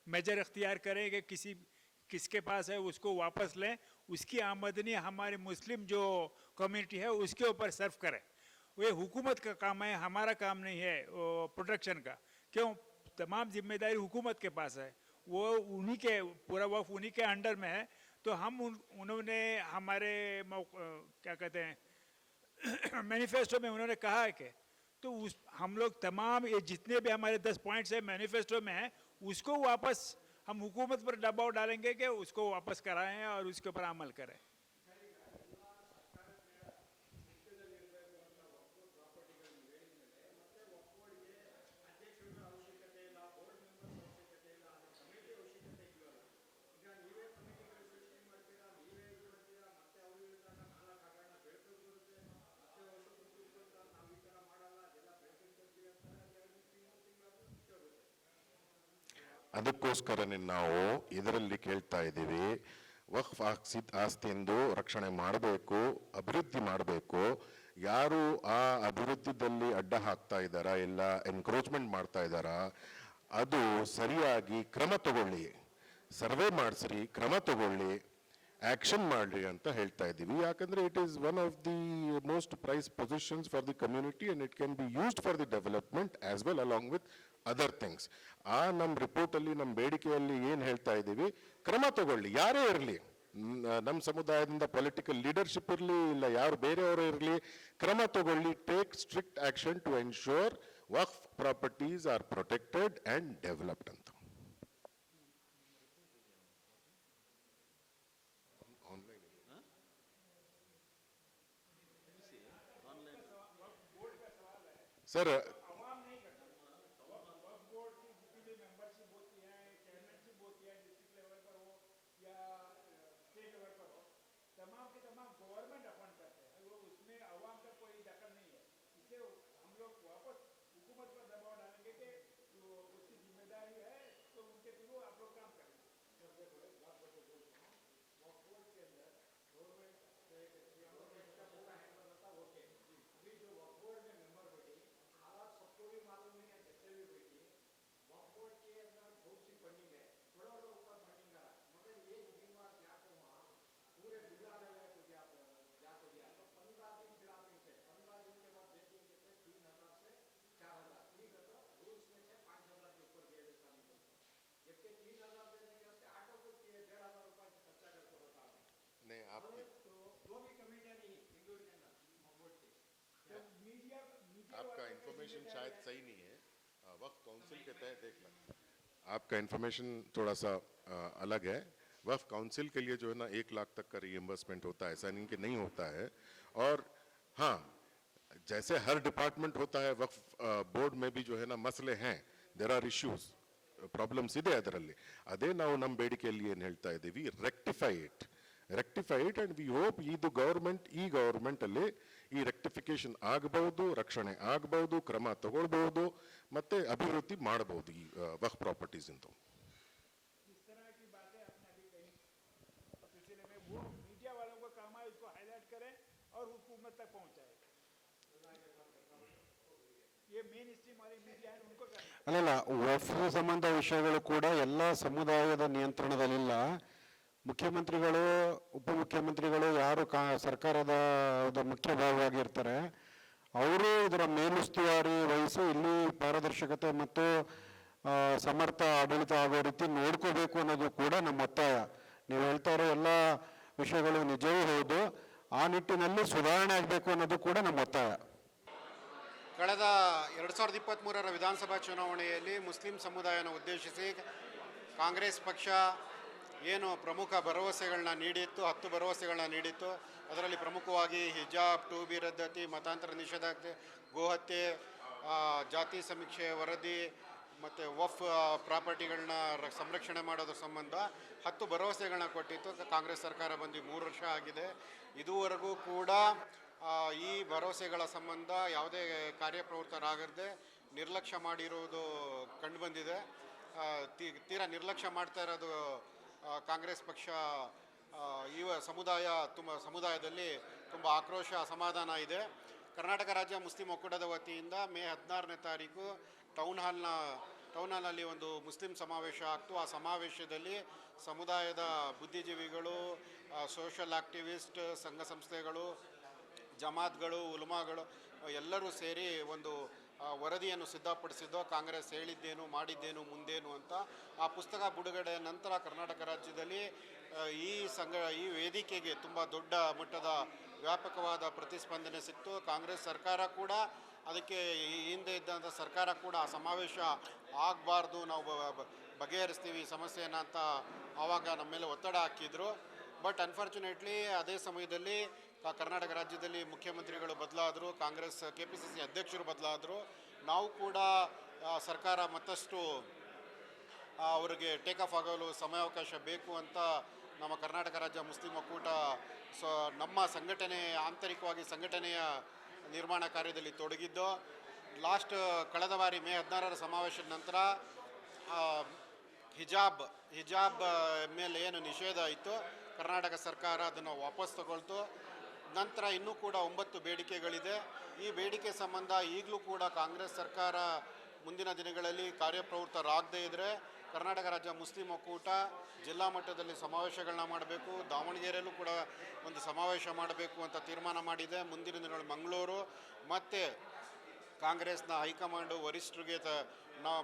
मेजर अख्तियार करें कि किसके पास है उसको वापस लें, उसकी आमदनी हमारी मुस्लिम जो कम्युनिटी है उसके ऊपर सर्व करें। वो हुकूमत का काम है, हमारा काम नहीं है प्रोटेक्शन का। क्यों? तमाम जिम्मेदारी हुकूमत के पास है, वो उन्हीं के पूरा वक्फ उन्हीं के अंडर में है। तो हम उन्होंने हमारे क्या कहते हैं मैनिफेस्टो में उन्होंने कहा है कि तो उस हम लोग तमाम ये जितने भी हमारे 10 पॉइंट्स है मैनिफेस्टो में है, उसको वापस हम हुकूमत पर दबाव डालेंगे कि उसको वापस कराएं और उसके ऊपर अमल करें। ಅದಕ್ಕೋಸ್ಕರನೇ ನಾವು ಇದರಲ್ಲಿ ಕೇಳ್ತಾ ಇದ್ದೀವಿ, ವಕ್ಫ್ ಆಸ್ತಿಯಿಂದ ರಕ್ಷಣೆ ಮಾಡಬೇಕು, ಅಭಿವೃದ್ಧಿ ಮಾಡಬೇಕು. ಯಾರು ಆ ಅಭಿವೃದ್ಧಿದಲ್ಲಿ ಅಡ್ಡ ಹಾಕ್ತಾ ಇದ್ದಾರಾ, ಇಲ್ಲ ಎನ್ಕ್ರೋಚ್ಮೆಂಟ್ ಮಾಡ್ತಾ ಇದ್ದಾರಾ, ಅದು ಸರಿಯಾಗಿ ಕ್ರಮ ತಗೊಳ್ಳಿ, ಸರ್ವೆ ಮಾಡಿಸ್ರಿ, ಕ್ರಮ ತಗೊಳ್ಳಿ, ಆಕ್ಷನ್ ಮಾಡ್ರಿ ಅಂತ ಹೇಳ್ತಾ ಇದ್ದೀವಿ. ಯಾಕಂದ್ರೆ it is one of the most prize positions for the community and it can be used for the development as well along with other things. ಆ ನಮ್ಮ ರಿಪೋರ್ಟಲ್ಲಿ, ನಮ್ಮ ಬೇಡಿಕೆಯಲ್ಲಿ ಏನು ಹೇಳ್ತಾ ಇದ್ದೀವಿ, ಕ್ರಮ ತಗೊಳ್ಳಿ, ಯಾರೇ ಇರಲಿ, ನಮ್ಮ ಸಮುದಾಯದಿಂದ ಪೊಲಿಟಿಕಲ್ ಲೀಡರ್ಶಿಪ್ ಇರಲಿ, ಇಲ್ಲ ಯಾರು ಬೇರೆಯವರು ಇರಲಿ, ಕ್ರಮ ತಗೊಳ್ಳಿ, take strict action to ensure waqf properties are protected and developed ಅಂತ. सर आपका इंफॉर्मेशन शायद सही नहीं है, वक्फ काउंसिल के तहत देखना, आपका इंफॉर्मेशन थोड़ा सा अलग है। वक्फ काउंसिल के लिए जो है ना 1 लाख तक का रीएम्बर्समेंट होता है, ऐसा नहीं कि नहीं होता है। और हाँ, जैसे हर डिपार्टमेंट होता है, वक्फ बोर्ड में भी जो है ना मसले हैं, देर आर इश्यूज, ಪ್ರಾಬ್ಲಮ್ಸ್ ಇದೆ ಅದರಲ್ಲಿ. ಅದೇ ನಾವು ನಮ್ಮ ಬೇಡಿಕೆಯಲ್ಲಿ ಏನು ಹೇಳ್ತಾ ಇದ್ದೀವಿ, rectify it and we hope ಇದು ಗವರ್ಮೆಂಟ್, ಈ ಗವರ್ಮೆಂಟ್ ಅಲ್ಲಿ ಈ ರೆಕ್ಟಿಫಿಕೇಶನ್ ಆಗಬಹುದು, ರಕ್ಷಣೆ ಆಗಬಹುದು, ಕ್ರಮ ತಗೊಳ್ಬಹುದು, ಮತ್ತೆ ಅಭಿವೃದ್ಧಿ ಮಾಡಬಹುದು ಈ ವಕ್ಫ್ ಪ್ರಾಪರ್ಟೀಸ್ ಇಂದ. ಅಲ್ಲಲ್ಲ, ವಕ್ಫ್ ಸಂಬಂಧ ವಿಷಯಗಳು ಕೂಡ ಎಲ್ಲ ಸಮುದಾಯದ ನಿಯಂತ್ರಣದಲ್ಲಿಲ್ಲ. ಮುಖ್ಯಮಂತ್ರಿಗಳು, ಉಪಮುಖ್ಯಮಂತ್ರಿಗಳು, ಯಾರು ಸರ್ಕಾರದ ಮುಖ್ಯ ಭಾಗವಾಗಿರ್ತಾರೆ, ಅವರು ಇದರ ಮೇಲುಸ್ತುವಾರಿ ವಹಿಸಿ ಇಲ್ಲಿ ಪಾರದರ್ಶಕತೆ ಮತ್ತು ಸಮರ್ಥ ಆಡಳಿತ ಆಗೋ ರೀತಿ ನೋಡ್ಕೋಬೇಕು ಅನ್ನೋದು ಕೂಡ ನಮ್ಮ ಒತ್ತಾಯ. ನೀವು ಹೇಳ್ತಾ ಇರೋ ಎಲ್ಲ ವಿಷಯಗಳು ನಿಜವೂ ಹೌದು, ಆ ನಿಟ್ಟಿನಲ್ಲಿ ಸುಧಾರಣೆ ಆಗಬೇಕು ಅನ್ನೋದು ಕೂಡ ನಮ್ಮ ಒತ್ತಾಯ. ಕಳೆದ 2023ರ ವಿಧಾನಸಭಾ ಚುನಾವಣೆಯಲ್ಲಿ ಮುಸ್ಲಿಂ ಸಮುದಾಯನ ಉದ್ದೇಶಿಸಿ ಕಾಂಗ್ರೆಸ್ ಪಕ್ಷ ಏನು ಪ್ರಮುಖ ಭರವಸೆಗಳನ್ನ ನೀಡಿತ್ತು, 10 ಭರವಸೆಗಳನ್ನ ನೀಡಿತ್ತು. ಅದರಲ್ಲಿ ಪ್ರಮುಖವಾಗಿ ಹಿಜಾಬ್, 2B ರದ್ದತಿ, ಮತಾಂತರ ನಿಷೇಧಾಜ್ಞೆ, ಗೋಹತ್ಯೆ, ಜಾತಿ ಸಮೀಕ್ಷೆ ವರದಿ ಮತ್ತು ವಕ್ಫ್ ಪ್ರಾಪರ್ಟಿಗಳನ್ನ ಸಂರಕ್ಷಣೆ ಮಾಡೋದ್ರ ಸಂಬಂಧ 10 ಭರವಸೆಗಳನ್ನ ಕೊಟ್ಟಿತ್ತು. ಕಾಂಗ್ರೆಸ್ ಸರ್ಕಾರ ಬಂದು 3 ವರ್ಷ ಆಗಿದೆ. ಇದುವರೆಗೂ ಕೂಡ ಈ ಭರವಸೆಗಳ ಸಂಬಂಧ ಯಾವುದೇ ಕಾರ್ಯಪ್ರವೃತ್ತರಾಗದೆ ನಿರ್ಲಕ್ಷ್ಯ ಮಾಡಿರುವುದು ಕಂಡುಬಂದಿದೆ. ತೀರಾ ನಿರ್ಲಕ್ಷ್ಯ ಮಾಡ್ತಾ ಇರೋದು ಕಾಂಗ್ರೆಸ್ ಪಕ್ಷ. ಈ ಸಮುದಾಯದಲ್ಲಿ ತುಂಬ ಆಕ್ರೋಶ, ಅಸಮಾಧಾನ ಇದೆ. ಕರ್ನಾಟಕ ರಾಜ್ಯ ಮುಸ್ಲಿಂ ಒಕ್ಕೂಟದ ವತಿಯಿಂದ ಮೇ 16ನೇ ತಾರೀಕು ಟೌನ್ ಹಾಲ್ನ ಟೌನ್ ಹಾಲಲ್ಲಿ ಒಂದು ಮುಸ್ಲಿಂ ಸಮಾವೇಶ ಆಗ್ತು. ಆ ಸಮಾವೇಶದಲ್ಲಿ ಸಮುದಾಯದ ಬುದ್ಧಿಜೀವಿಗಳು, ಸೋಷಲ್ ಆಕ್ಟಿವಿಸ್ಟ್, ಸಂಘ ಸಂಸ್ಥೆಗಳು, ಜಮಾತ್ಗಳು, ಉಲಮಾಗಳು ಎಲ್ಲರೂ ಸೇರಿ ಒಂದು ವರದಿಯನ್ನು ಸಿದ್ಧಪಡಿಸಿದ್ದು. ಕಾಂಗ್ರೆಸ್ ಹೇಳಿದ್ದೇನು ಮಾಡಿದ್ದೇನು ಮುಂದೇನು ಅಂತ. ಆ ಪುಸ್ತಕ ಬಿಡುಗಡೆ ನಂತರ ಕರ್ನಾಟಕ ರಾಜ್ಯದಲ್ಲಿ ಈ ವೇದಿಕೆಗೆ ತುಂಬ ದೊಡ್ಡ ಮಟ್ಟದ ವ್ಯಾಪಕವಾದ ಪ್ರತಿಸ್ಪಂದನೆ ಸಿಕ್ತು. ಕಾಂಗ್ರೆಸ್ ಸರ್ಕಾರ ಕೂಡ ಅದಕ್ಕೆ ಹಿಂದೆ ಇದ್ದಂಥ ಸರ್ಕಾರ ಕೂಡ ಆ ಸಮಾವೇಶ ಆಗಬಾರ್ದು, ನಾವು ಬಗೆಹರಿಸ್ತೀವಿ ಈ ಸಮಸ್ಯೆಯನ್ನು ಅಂತ ಆವಾಗ ನಮ್ಮ ಮೇಲೆ ಒತ್ತಡ ಹಾಕಿದ್ರು. ಬಟ್ ಅನ್ಫಾರ್ಚುನೇಟ್ಲಿ ಅದೇ ಸಮಯದಲ್ಲಿ ಕರ್ನಾಟಕ ರಾಜ್ಯದಲ್ಲಿ ಮುಖ್ಯಮಂತ್ರಿಗಳು ಬದಲಾದರು, ಕಾಂಗ್ರೆಸ್ KPCC ಅಧ್ಯಕ್ಷರು ಬದಲಾದರು. ನಾವು ಕೂಡ ಸರ್ಕಾರ ಮತ್ತಷ್ಟು ಅವರಿಗೆ ಟೇಕ್ ಆಫ್ ಆಗಲು ಸಮಯಾವಕಾಶ ಬೇಕು ಅಂತ ನಮ್ಮ ಕರ್ನಾಟಕ ರಾಜ್ಯ ಮುಸ್ಲಿಂ ಒಕ್ಕೂಟ ನಮ್ಮ ಆಂತರಿಕವಾಗಿ ಸಂಘಟನೆಯ ನಿರ್ಮಾಣ ಕಾರ್ಯದಲ್ಲಿ ತೊಡಗಿದ್ದು. ಕಳೆದ ಬಾರಿ ಮೇ 16ರ ಸಮಾವೇಶದ ನಂತರ ಹಿಜಾಬ್ ಮೇಲೆ ಏನು ನಿಷೇಧ ಇತ್ತು, ಕರ್ನಾಟಕ ಸರ್ಕಾರ ಅದನ್ನು ವಾಪಸ್ ತಗೊಳ್ತು. ನಂತರ ಇನ್ನೂ ಕೂಡ 9 ಬೇಡಿಕೆಗಳಿದೆ. ಈ ಬೇಡಿಕೆ ಸಂಬಂಧ ಈಗಲೂ ಕೂಡ ಕಾಂಗ್ರೆಸ್ ಸರ್ಕಾರ ಮುಂದಿನ ದಿನಗಳಲ್ಲಿ ಕಾರ್ಯಪ್ರವೃತ್ತರಾಗದೇ ಇದ್ದರೆ ಕರ್ನಾಟಕ ರಾಜ್ಯ ಮುಸ್ಲಿಂ ಒಕ್ಕೂಟ ಜಿಲ್ಲಾ ಮಟ್ಟದಲ್ಲಿ ಸಮಾವೇಶಗಳನ್ನ ಮಾಡಬೇಕು. ದಾವಣಗೆರೆಯಲ್ಲೂ ಕೂಡ ಒಂದು ಸಮಾವೇಶ ಮಾಡಬೇಕು ಅಂತ ತೀರ್ಮಾನ ಮಾಡಿದೆ. ಮುಂದಿನ ದಿನಗಳು ಮಂಗಳೂರು ಮತ್ತು ಕಾಂಗ್ರೆಸ್ನ ಹೈಕಮಾಂಡು ವರಿಷ್ಠರಿಗೆ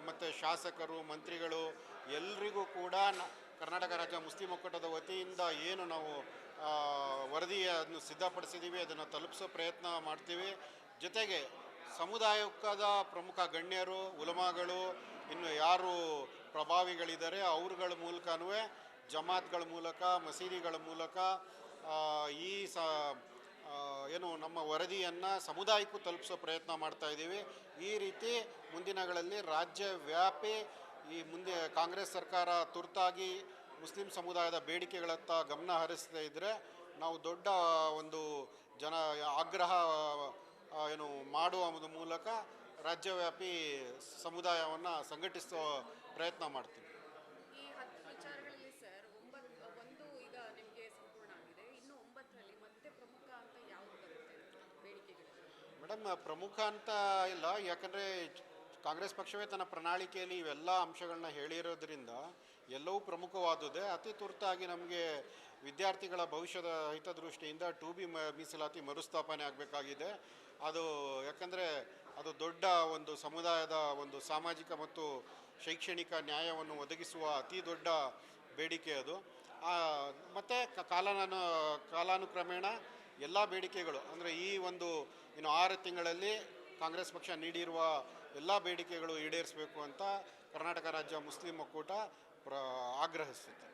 ಮತ್ತು ಶಾಸಕರು, ಮಂತ್ರಿಗಳು ಎಲ್ರಿಗೂ ಕೂಡ ಕರ್ನಾಟಕ ರಾಜ್ಯ ಮುಸ್ಲಿಂ ಒಕ್ಕೂಟದ ವತಿಯಿಂದ ಏನು ನಾವು ವರದಿಯನ್ನು ಸಿದ್ಧಪಡಿಸಿದ್ದೀವಿ ಅದನ್ನು ತಲುಪಿಸೋ ಪ್ರಯತ್ನ ಮಾಡ್ತೀವಿ. ಜೊತೆಗೆ ಸಮುದಾಯದ ಪ್ರಮುಖ ಗಣ್ಯರು, ಉಲಮಾಗಳು, ಇನ್ನು ಯಾರು ಪ್ರಭಾವಿಗಳಿದ್ದಾರೆ ಅವ್ರಗಳ ಮೂಲಕನೂ, ಜಮಾತ್ಗಳ ಮೂಲಕ, ಮಸೀದಿಗಳ ಮೂಲಕ ಏನು ನಮ್ಮ ವರದಿಯನ್ನು ಸಮುದಾಯಕ್ಕೂ ತಲುಪಿಸೋ ಪ್ರಯತ್ನ ಮಾಡ್ತಾ ಇದ್ದೀವಿ. ಈ ರೀತಿ ಮುಂದಿನಗಳಲ್ಲಿ ರಾಜ್ಯವ್ಯಾಪಿ ಮುಂದೆ ಕಾಂಗ್ರೆಸ್ ಸರ್ಕಾರ ತುರ್ತಾಗಿ ಮುಸ್ಲಿಂ ಸಮುದಾಯದ ಬೇಡಿಕೆಗಳತ್ತ ಗಮನ ಹರಿಸದೇ ಇದ್ದರೆ ನಾವು ದೊಡ್ಡ ಒಂದು ಆಗ್ರಹ ಮಾಡುವ ಮೂಲಕ ರಾಜ್ಯವ್ಯಾಪಿ ಸಮುದಾಯವನ್ನು ಸಂಘಟಿಸೋ ಪ್ರಯತ್ನ ಮಾಡ್ತೀವಿ. ಈ 10 ವಿಚಾರಗಳಲ್ಲಿ ಸರ್ 1 ಈಗ ನಿಮಗೆ ಸಂಪೂರ್ಣ ಆಗಿದೆ, ಇನ್ನು 9ರಲ್ಲಿ ಮತ್ತೆ ಪ್ರಮುಖ ಅಂತ ಯಾವುದು ಬರುತ್ತೆ ಬೇಡಿಕೆಗಳು? ಮೇಡಮ್, ಪ್ರಮುಖ ಅಂತ ಇಲ್ಲ, ಯಾಕಂದರೆ ಕಾಂಗ್ರೆಸ್ ಪಕ್ಷವೇ ತನ್ನ ಪ್ರಣಾಳಿಕೆಯಲ್ಲಿ ಇವೆಲ್ಲ ಅಂಶಗಳನ್ನ ಹೇಳಿರೋದ್ರಿಂದ ಎಲ್ಲವೂ ಪ್ರಮುಖವಾದುದೇ. ಅತಿ ತುರ್ತಾಗಿ ನಮಗೆ ವಿದ್ಯಾರ್ಥಿಗಳ ಭವಿಷ್ಯದ ಹಿತದೃಷ್ಟಿಯಿಂದ 2B ಮೀಸಲಾತಿ ಮರುಸ್ಥಾಪನೆ ಆಗಬೇಕಾಗಿದೆ. ಅದು ಯಾಕಂದರೆ ಅದು ದೊಡ್ಡ ಒಂದು ಸಮುದಾಯದ ಒಂದು ಸಾಮಾಜಿಕ ಮತ್ತು ಶೈಕ್ಷಣಿಕ ನ್ಯಾಯವನ್ನು ಒದಗಿಸುವ ಅತಿ ದೊಡ್ಡ ಬೇಡಿಕೆ ಅದು. ಮತ್ತು ಕಾಲಾನುಕ್ರಮೇಣ ಎಲ್ಲ ಬೇಡಿಕೆಗಳು ಅಂದರೆ ಇನ್ನು 6 ತಿಂಗಳಲ್ಲಿ ಕಾಂಗ್ರೆಸ್ ಪಕ್ಷ ನೀಡಿರುವ ಎಲ್ಲ ಬೇಡಿಕೆಗಳು ಈಡೇರಿಸಬೇಕು ಅಂತ ಕರ್ನಾಟಕ ರಾಜ್ಯ ಮುಸ್ಲಿಂ ಒಕ್ಕೂಟ ಆಗ್ರಹಿಸುತ್ತೆ.